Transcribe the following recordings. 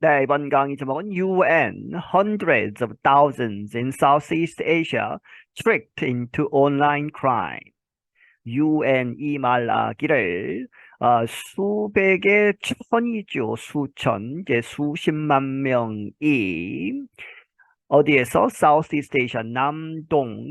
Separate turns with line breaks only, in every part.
네, 이번 강의 제목은 UN hundreds of thousands in Southeast Asia tricked into online crime. UN 이 말하기를 수백의 천이죠. 수천, 이제 수십만 명이 어디에서 Southeast Asia,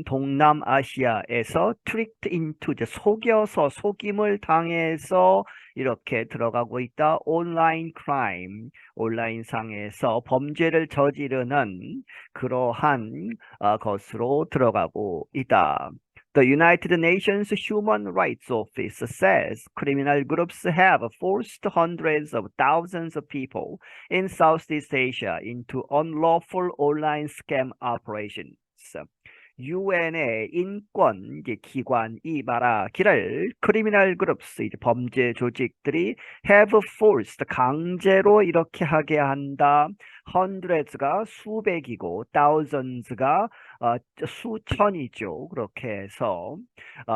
동남아시아에서 tricked into 이제 속여서 속임을 당해서 이렇게 들어가고 있다. 온라인 크라임, 온라인상에서 범죄를 저지르는 그러한 것으로 들어가고 있다. The United Nations Human Rights Office says criminal groups have forced hundreds of thousands of people in Southeast Asia into unlawful online scam operations. 유엔의 인권 이제 기관이 말하기를 크리미널 그룹스 이제 범죄 조직들이 have forced 강제로 이렇게 하게 한다. hundreds가 수백이고 thousands가 수천이죠. 그렇게 해서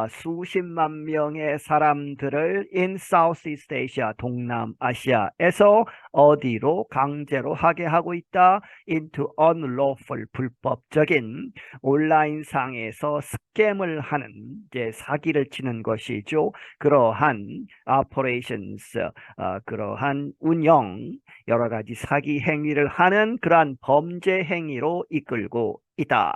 수십만 명의 사람들을 in Southeast Asia 동남아시아에서 어디로 강제로 하게 하고 있다. into unlawful 불법적인 온라인상에서 스캠을 하는 이제 사기를 치는 것이죠. 그러한 operations 그러한 운영 여러 가지 사기 행위를 하는 그러한 범죄 행위로 이끌고 있다.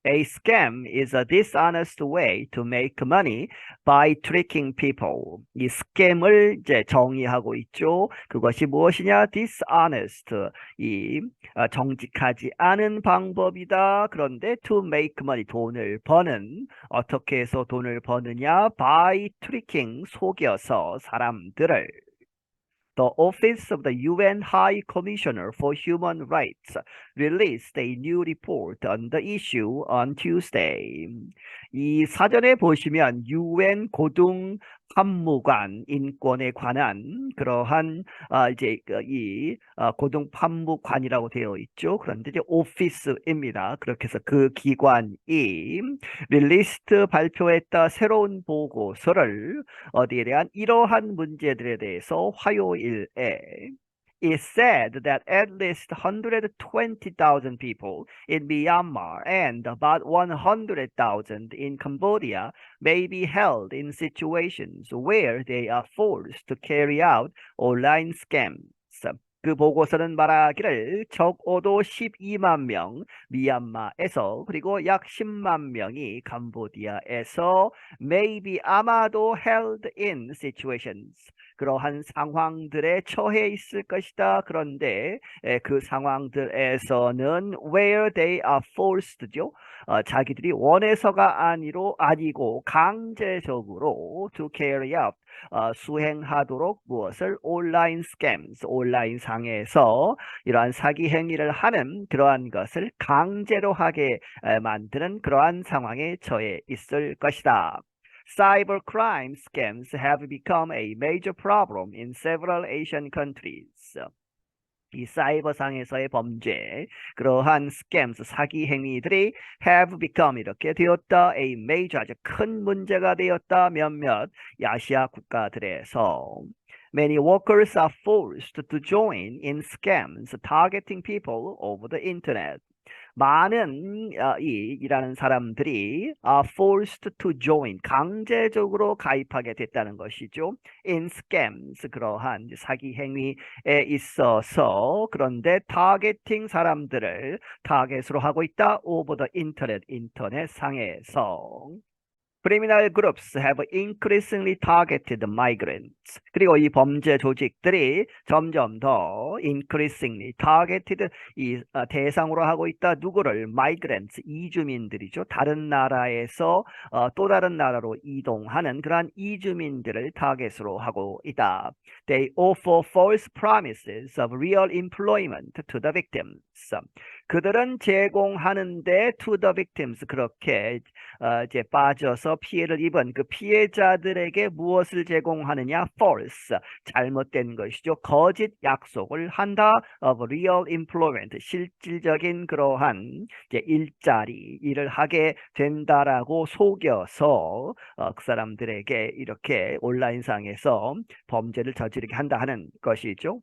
A scam is a dishonest way to make money by tricking people. 이 스캠을 이제 정의하고 있죠. 그것이 무엇이냐? dishonest. 이 정직하지 않은 방법이다. 그런데 to make money 돈을 버는 어떻게 해서 돈을 버느냐? by tricking 속여서 사람들을 The Office of the UN High Commissioner for Human Rights released a new report on the issue on Tuesday. 이 사전에 보시면 UN 고등 판무관 인권에 관한 그러한 이제 이 고등 판무관이라고 되어 있죠. 그런데 이제 오피스입니다. 그렇게 해서 그 기관이 릴리스트 발표했다 새로운 보고서를 어디에 대한 이러한 문제들에 대해서 화요일에 It said that at least 120,000 people in Myanmar and about 100,000 in Cambodia may be held in situations where they are forced to carry out online scams. 그 보고서는 말하기를 적어도 12만 명 미얀마에서 그리고 약 10만 명이 캄보디아에서 maybe 아마도 held in situations 그러한 상황들에 처해 있을 것이다. 그런데 그 상황들에서는 where they are forced죠. 자기들이 원해서가 아니고 강제적으로 to carry out 수행하도록 무엇을 온라인 스캠스 온라인 상에서 이러한 사기 행위를 하는 그러한 것을 강제로 하게 만드는 그러한 상황에 처해 있을 것이다. Cybercrime scams have become a major problem in several Asian countries. 이 사이버상에서의 범죄, 그러한 scams, 사기 행위들이 have become 이렇게 되었다. a major 아주 큰 문제가 되었다. 몇몇 아시아 국가들에서 Many workers are forced to join in scams targeting people over the internet. 많은 이 일하는 사람들이 forced to join 강제적으로 가입하게 됐다는 것이죠. In scams 그러한 사기 행위에 있어서 그런데 타겟팅 사람들을 타겟으로 하고 있다. over the internet 인터넷 상에서. Criminal groups have increasingly targeted migrants. 그리고 이 범죄 조직들이 점점 더 increasingly targeted 이 대상으로 하고 있다. 누구를? migrants, 이주민들이죠. 다른 나라에서 또 다른 나라로 이동하는 그러한 이주민들을 타겟으로 하고 있다. They offer false promises of real employment to the victims. 그들은 제공하는데 to the victims 그렇게 이제 빠져서 피해를 입은 그 피해자들에게 무엇을 제공하느냐? false 잘못된 것이죠. 거짓 약속을 한다. of real employment 실질적인 그러한 이제 일자리 일을 하게 된다라고 속여서 그 사람들에게 이렇게 온라인상에서 범죄를 저지르게 한다 하는 것이죠.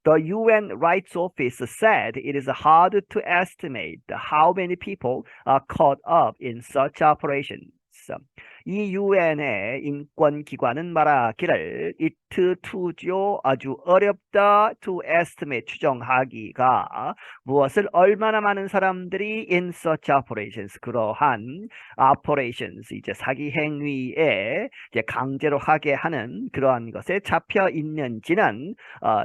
The UN Rights Office said it is hard to estimate how many people are caught up in such operations. 이 유엔의 인권기관은 말하기를 it to죠 아주 어렵다 to estimate 추정하기가 무엇을 얼마나 많은 사람들이 in such operations 그러한 operations 이제 사기 행위에 이제 강제로 하게 하는 그러한 것에 잡혀 있는지는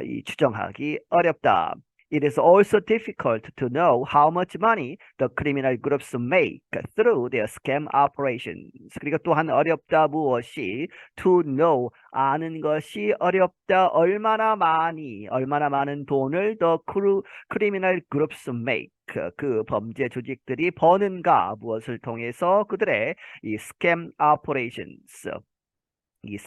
이 추정하기 어렵다. It is also difficult to know how much money the criminal groups make through their scam operations. 그리고 또한 어렵다 무엇이 to know 아는 것이 어렵다 얼마나 많은 돈을 the criminal groups make 그 범죄 조직들이 버는가 무엇을 통해서 그들의 이 scam operations 이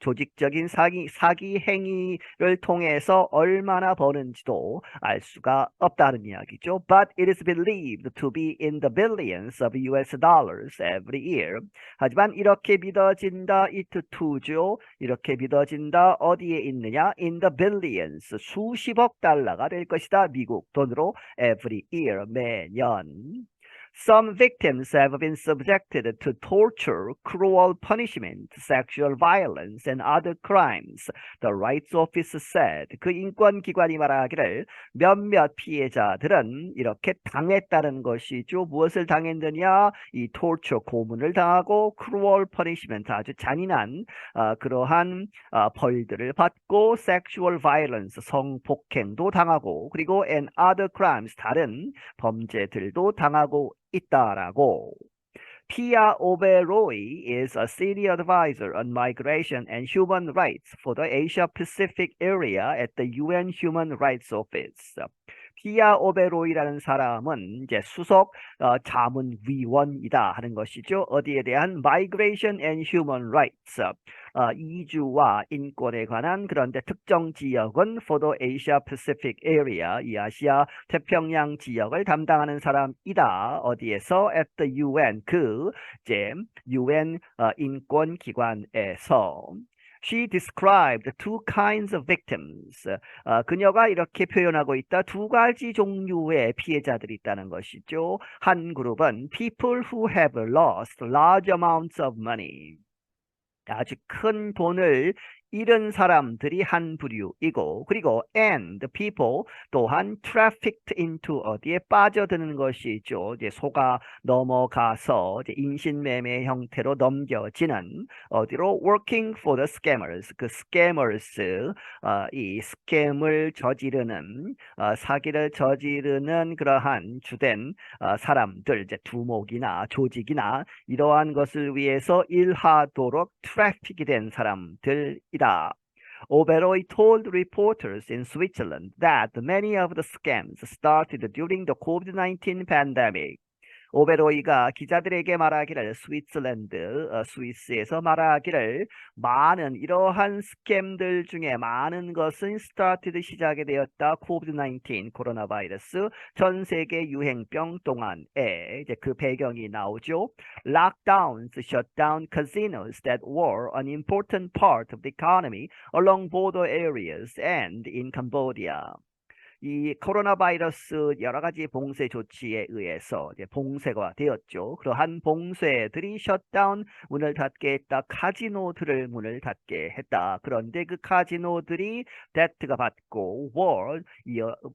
조직적인 사기 행위를 통해서 얼마나 버는지도 알 수가 없다는 이야기죠. But it is believed to be in the billions of US dollars every year. 하지만 이렇게 믿어진다, it to죠. 이렇게 믿어진다, 어디에 있느냐? In the billions, 수십억 달러가 될 것이다. 미국 돈으로 every year, 매년. Some victims have been subjected to torture, cruel punishment, sexual violence, and other crimes. The Rights Office said. 그 인권기관이 말하기를 몇몇 피해자들은 이렇게 당했다는 것이죠. 무엇을 당했느냐? 이 torture, 고문을 당하고 cruel punishment, 아주 잔인한 그러한 벌들을 받고 sexual violence, 성폭행도 당하고 그리고 and other crimes, 다른 범죄들도 당하고 있다라고. Pia Oberoi is a senior advisor on migration and human rights for the Asia Pacific area at the UN Human Rights Office. 피아 오베로이라는 사람은 이제 수석 자문위원이다 하는 것이죠. 어디에 대한 Migration and Human Rights, 이주와 인권에 관한 그런데 특정 지역은 for the Asia Pacific area, 이 아시아 태평양 지역을 담당하는 사람이다. 어디에서? At the UN, 이제 UN 인권기관에서. She described two kinds of victims. 그녀가 이렇게 표현하고 있다. 두 가지 종류의 피해자들이 있다는 것이죠. 한 그룹은 people who have lost large amounts of money. 아주 큰 돈을 잃은 사람들이 한 부류이고 그리고 and people 또한 trafficked into 어디에 빠져드는 것이죠. 이제 속아 넘어가서 이제 인신매매 형태로 넘겨지는 어디로 working for the scammers 그 scammers 이 스캠을 저지르는 사기를 저지르는 그러한 주된 사람들 이제 두목이나 조직이나 이러한 것을 위해서 일하도록 트래픽이 된 사람들이다. Oberoi told reporters in Switzerland that many of the scams started during the COVID-19 pandemic. 오베로이가 기자들에게 말하기를 스위스에서 말하기를 많은 이러한 스캠들 중에 많은 것은 started 시작이 되었다. COVID-19 코로나 바이러스 전 세계 유행병 동안에 이제 그 배경이 나오죠. Lockdowns shut down casinos that were an important part of the economy along border areas and in Cambodia. 이 코로나 바이러스 여러 가지 봉쇄 조치에 의해서 이제 봉쇄가 되었죠. 그러한 봉쇄들이 셧다운 문을 닫게 했다. 카지노들을 문을 닫게 했다. 그런데 그 카지노들이 debt가 받고 were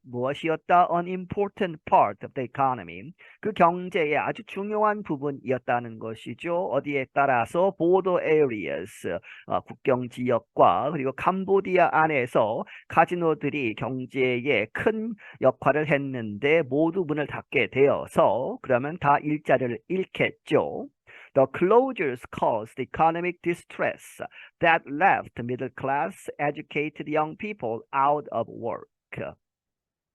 무엇이었다? An important part of the economy. 그 경제의 아주 중요한 부분이었다는 것이죠. 어디에 따라서 border areas 국경 지역과 그리고 캄보디아 안에서 카지노들이 경제에 큰 역할을 했는데 모두 문을 닫게 되어서 그러면 다 일자리를 잃겠죠. The closures caused economic distress that left middle-class educated young people out of work.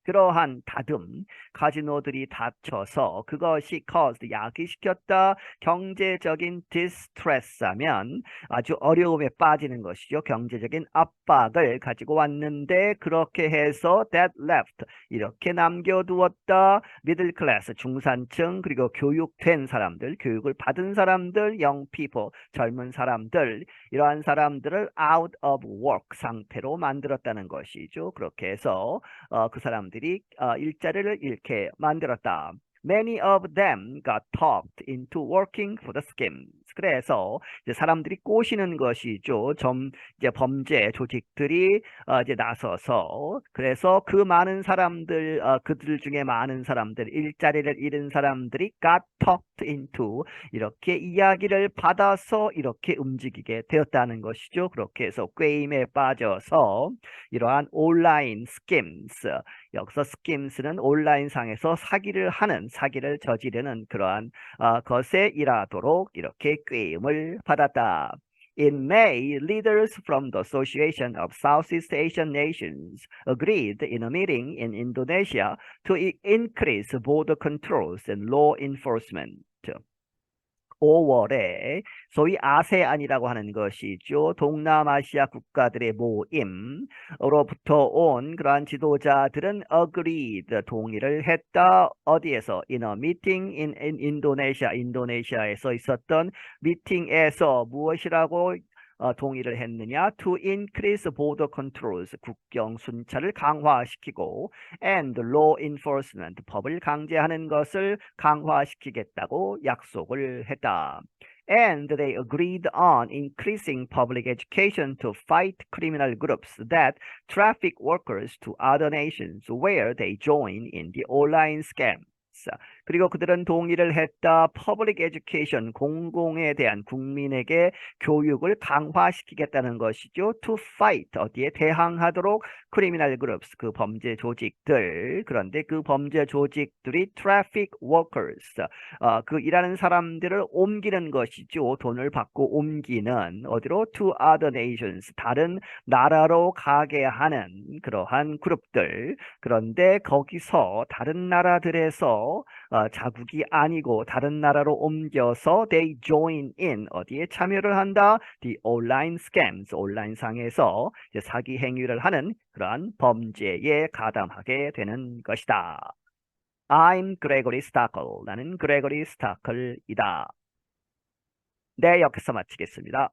그러한 닫음, 카지노들이 닫혀서 그것이 caused, 야기시켰다, 경제적인 distress하면 아주 어려움에 빠지는 것이죠. 경제적인 압박을 가지고 왔는데 그렇게 해서 that left, 이렇게 남겨두었다, middle class, 중산층, 그리고 교육된 사람들, 교육을 받은 사람들, young people, 젊은 사람들, 이러한 사람들을 out of work 상태로 만들었다는 것이죠. 그렇게 해서 그 사람들이 일자리를 잃게 만들었다. Many of them got talked into working for the schemes. 그래서 이제 사람들이 꼬시는 것이죠. 이제 범죄 조직들이 이제 나서서 그래서 그 많은 사람들 그들 중에 많은 사람들 일자리를 잃은 사람들이 got talked into 이렇게 이야기를 받아서 이렇게 움직이게 되었다는 것이죠. 그렇게 해서 게임에 빠져서 이러한 온라인 스캠스 여기서 스캠스는 온라인상에서 사기를 저지르는 그러한 것에 일하도록 이렇게 꾀임을 받았다. In May, leaders from the Association of Southeast Asian Nations agreed in a meeting in Indonesia to increase border controls and law enforcement. 5월에 소위 아세안이라고 하는 것이죠. 동남아시아 국가들의 모임으로부터 온 그러한 지도자들은 agreed, 동의를 했다. 어디에서? In a meeting in Indonesia, 인도네시아에서 있었던 미팅에서 무엇이라고 동의를 했느냐? To increase border controls, 국경 순찰을 강화시키고 and law enforcement, 법을 강제하는 것을 강화시키겠다고 약속을 했다. And they agreed on increasing public education to fight criminal groups that traffic workers to other nations where they join in the online scam. 그리고 그들은 동의를 했다. 퍼블릭 에듀케이션, 공공에 대한 국민에게 교육을 강화시키겠다는 것이죠. To fight, 어디에 대항하도록 크리미널 그룹스, 그 범죄 조직들. 그런데 그 범죄 조직들이 traffic workers, 그 일하는 사람들을 옮기는 것이죠. 돈을 받고 옮기는 어디로? To other nations, 다른 나라로 가게 하는 그러한 그룹들. 그런데 거기서 다른 나라들에서 자국이 아니고 다른 나라로 옮겨서 they join in, 어디에 참여를 한다? The online scams, 온라인상에서 사기 행위를 하는 그러한 범죄에 가담하게 되는 것이다. I'm Gregory Stachel. 나는 그레고리 스타클이다. 네, 여기서 마치겠습니다.